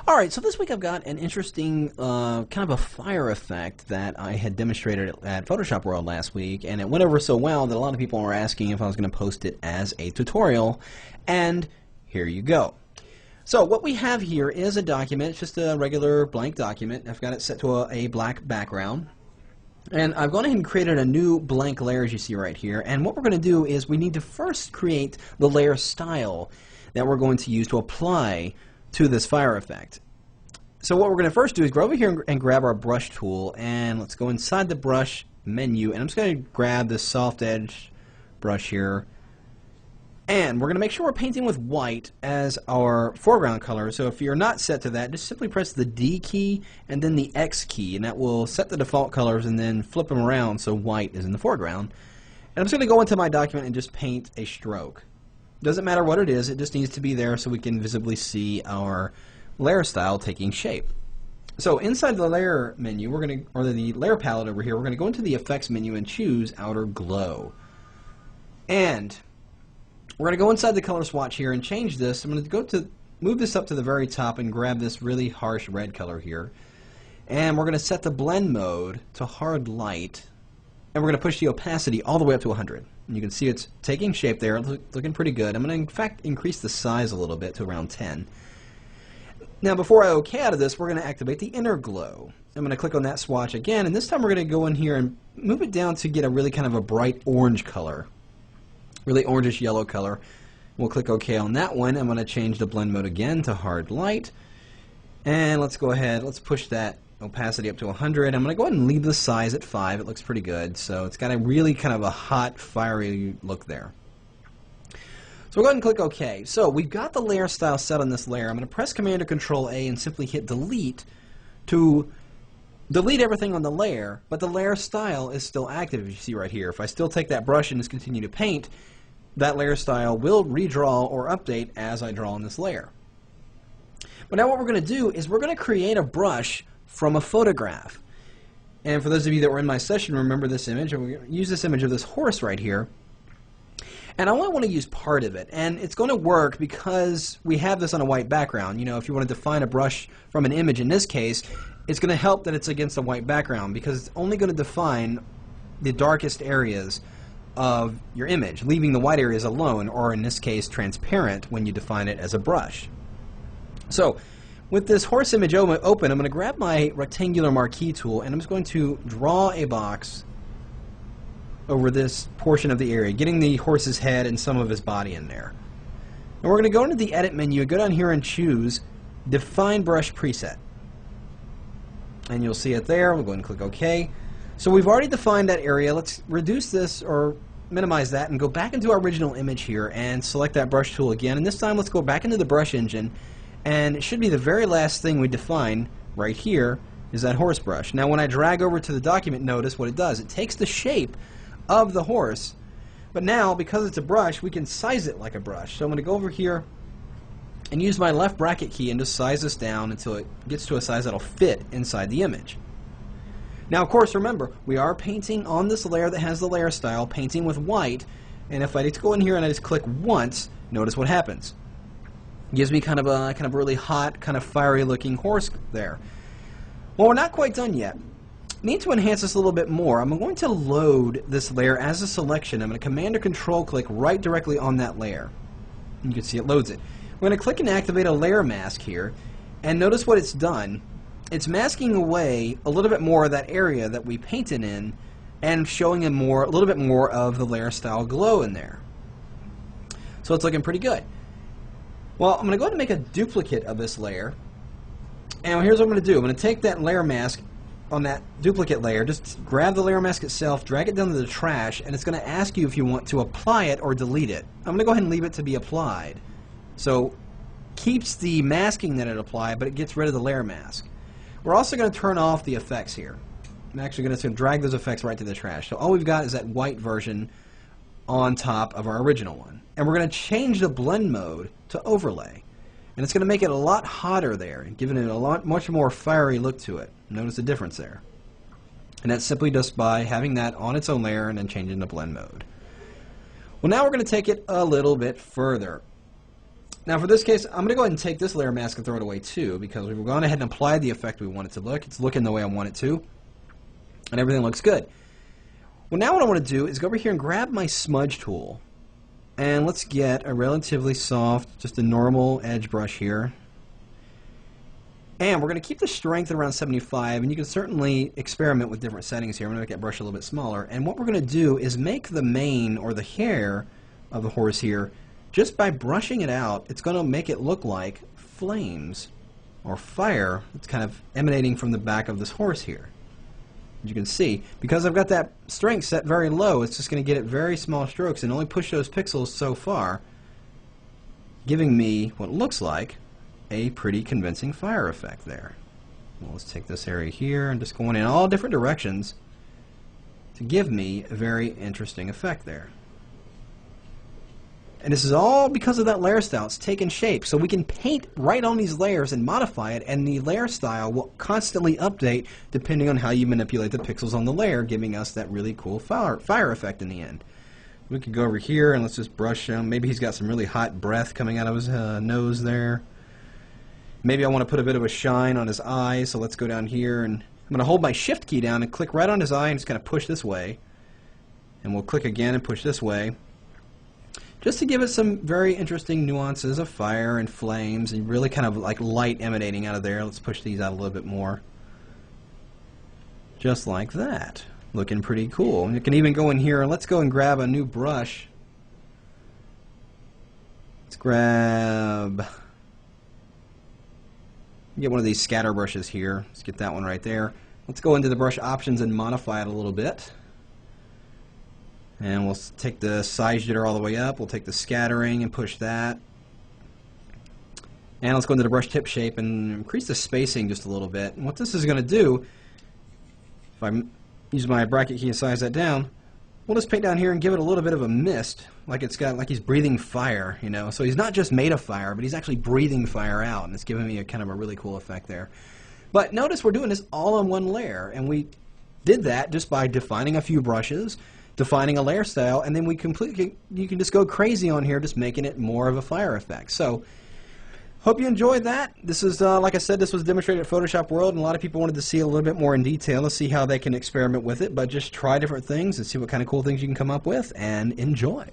Alright, so this week I've got an interesting kind of a fire effect that I had demonstrated at Photoshop World last week, and it went over so well that a lot of people were asking if I was going to post it as a tutorial, and here you go. So what we have here is a document. It's just a regular blank document. I've got it set to a black background. And I've gone ahead and created a new blank layer, as you see right here. And what we're going to do is we need to first create the layer style that we're going to use to apply to this fire effect. So what we're going to first do is go over here and grab our brush tool, and let's go inside the brush menu, and I'm just going to grab this soft edge brush here, and we're going to make sure we're painting with white as our foreground color. So if you're not set to that, just simply press the D key and then the X key, and that will set the default colors and then flip them around so white is in the foreground. And I'm just going to go into my document and just paint a stroke. Doesn't matter what it is, it just needs to be there so we can visibly see our layer style taking shape. So inside the layer menu, we're going to, or the layer palette over here, we're going to go into the effects menu and choose outer glow. And we're going to go inside the color swatch here and change this. I'm going to move this up to the very top and grab this really harsh red color here. And we're going to set the blend mode to hard light. And we're going to push the opacity all the way up to 100. And you can see it's taking shape there, looking pretty good. I'm going to, in fact, increase the size a little bit to around 10. Now, before I OK out of this, we're going to activate the inner glow. I'm going to click on that swatch again, and this time we're going to go in here and move it down to get a really kind of a bright orange color. Really orangish yellow color. We'll click OK on that one. I'm going to change the blend mode again to hard light. And let's go ahead, let's push that opacity up to 100. I'm going to go ahead and leave the size at 5. It looks pretty good. So it's got a really kind of a hot, fiery look there. So we'll go ahead and click OK. So we've got the layer style set on this layer. I'm going to press Command or Control A and simply hit delete to delete everything on the layer, but the layer style is still active, as you see right here. If I still take that brush and just continue to paint, that layer style will redraw or update as I draw on this layer. But now what we're going to do is we're going to create a brush from a photograph. And for those of you that were in my session, remember this image. I'm going to use this image of this horse right here. And I only want to use part of it. And it's going to work because we have this on a white background. You know, if you want to define a brush from an image in this case, it's going to help that it's against a white background because it's only going to define the darkest areas of your image, leaving the white areas alone, or in this case, transparent when you define it as a brush. So, with this horse image open, I'm going to grab my rectangular marquee tool and I'm just going to draw a box over this portion of the area, getting the horse's head and some of his body in there. And we're going to go into the Edit menu, go down here and choose Define Brush Preset. And you'll see it there. We'll go ahead and click OK. So we've already defined that area. Let's reduce this or minimize that and go back into our original image here and select that brush tool again. And this time let's go back into the brush engine, and it should be the very last thing we define right here is that horse brush. Now when I drag over to the document, notice what it does. It takes the shape of the horse, but now because it's a brush, we can size it like a brush. So I'm going to go over here and use my left bracket key and just size this down until it gets to a size that'll fit inside the image. Now, of course, remember, we are painting on this layer that has the layer style, painting with white, and if I just go in here and I just click once, notice what happens. It gives me kind of a really hot, kind of fiery looking horse there. Well, we're not quite done yet. Need to enhance this a little bit more. I'm going to load this layer as a selection. I'm going to Command or Control click right directly on that layer. And you can see it loads it. We're going to click and activate a layer mask here, and notice what it's done. It's masking away a little bit more of that area that we painted in and showing a little bit more of the layer style glow in there. So it's looking pretty good. Well, I'm going to go ahead and make a duplicate of this layer. And here's what I'm going to do. I'm going to take that layer mask on that duplicate layer, just grab the layer mask itself, drag it down to the trash, and it's going to ask you if you want to apply it or delete it. I'm going to go ahead and leave it to be applied. So keeps the masking that it applied, but it gets rid of the layer mask. We're also going to turn off the effects here. I'm actually going to drag those effects right to the trash. So all we've got is that white version on top of our original one. And we're going to change the blend mode to overlay. And it's going to make it a lot hotter there, giving it a much more fiery look to it. Notice the difference there. And that's simply just by having that on its own layer and then changing the blend mode. Well, now we're going to take it a little bit further. Now for this case, I'm going to go ahead and take this layer mask and throw it away too, because we've gone ahead and applied the effect we want it to look. It's looking the way I want it to, and everything looks good. Well, now what I want to do is go over here and grab my smudge tool, and let's get a relatively soft, just a normal edge brush here. And we're going to keep the strength around 75, and you can certainly experiment with different settings here. I'm going to make that brush a little bit smaller, and what we're going to do is make the mane or the hair of the horse here, just by brushing it out, it's going to make it look like flames or fire that's kind of emanating from the back of this horse here. As you can see, because I've got that strength set very low, it's just going to get it very small strokes and only push those pixels so far, giving me what looks like a pretty convincing fire effect there. Well, let's take this area here and just going in all different directions to give me a very interesting effect there. And this is all because of that layer style. It's taken shape. So we can paint right on these layers and modify it, and the layer style will constantly update depending on how you manipulate the pixels on the layer, giving us that really cool fire effect in the end. We could go over here and let's just brush him. Maybe he's got some really hot breath coming out of his nose there. Maybe I want to put a bit of a shine on his eye, so let's go down here, and I'm going to hold my shift key down and click right on his eye and just kind of push this way. And we'll click again and push this way, just to give it some very interesting nuances of fire and flames and really kind of like light emanating out of there. Let's push these out a little bit more. Just like that. Looking pretty cool. And you can even go in here and let's go and grab a new brush. Let's grab... get one of these scatter brushes here. Let's get that one right there. Let's go into the brush options and modify it a little bit. And we'll take the size jitter all the way up. We'll take the scattering and push that. And let's go into the brush tip shape and increase the spacing just a little bit. And what this is going to do, if I use my bracket key and size that down, we'll just paint down here and give it a little bit of a mist, like he's breathing fire, you know. So he's not just made of fire, but he's actually breathing fire out, and it's giving me a kind of a really cool effect there. But notice we're doing this all on one layer, and we did that just by defining a few brushes, defining a layer style, and then you can just go crazy on here, just making it more of a fire effect. So, hope you enjoyed that. This is, like I said, this was demonstrated at Photoshop World, and a lot of people wanted to see a little bit more in detail to see how they can experiment with it, but just try different things and see what kind of cool things you can come up with, and enjoy.